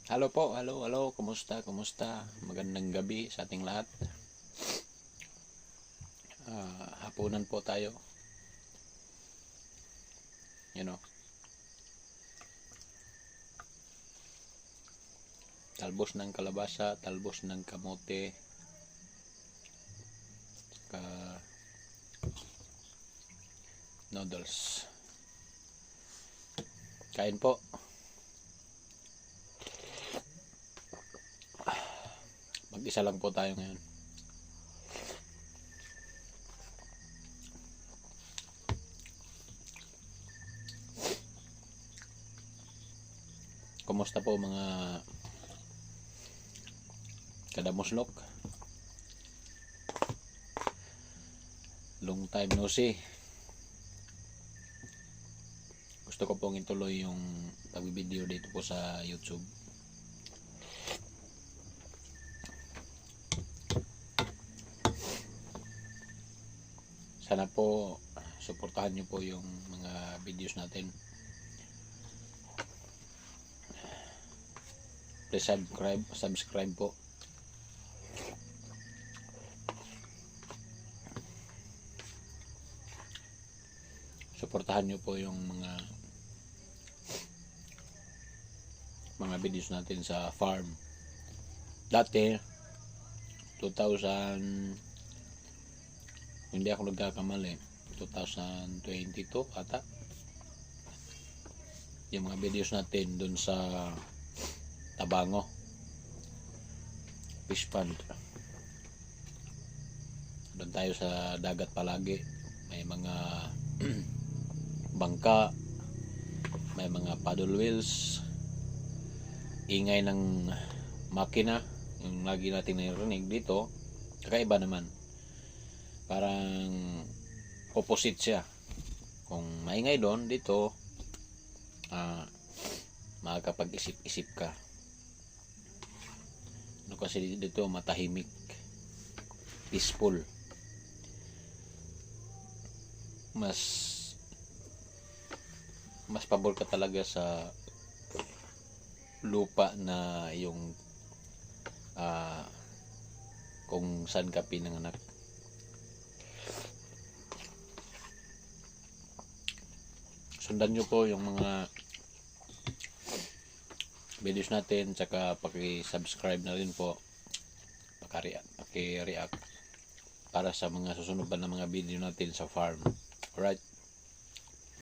Hello po, hello, kumusta, kumusta? Magandang gabi sa ating lahat. Hapunan po tayo. You know, talbos ng kalabasa, talbos ng kamote, saka noodles. Kain po. Mag-isa lang po tayo ngayon. Kumusta po mga kadamuslok? Long time no see. Gusto ko pong ituloy yung pagbibideo dito po sa YouTube. Sana po suportahan nyo po yung mga videos natin. Please subscribe po. Suportahan nyo po yung mga videos natin sa farm. Dati 2000, hindi ako nagkakamali, 2022 ata, yung mga videos natin dun sa Tabango fish pond. Doon tayo sa dagat palagi, may mga bangka, may mga paddle wheels, ingay ng makina, yung lagi natin narinig dito. Kakaiba naman, parang opposite siya. Kung maingay doon, dito makakapag-isip-isip ka. Ano kasi dito matahimik, peaceful. Mas pabor ka talaga sa lupa na yung kung saan ka pinanganak. Sundan nyo po yung mga videos natin, tsaka paki-subscribe na rin po, paki-react para sa mga susunod pa na mga video natin sa farm. Alright.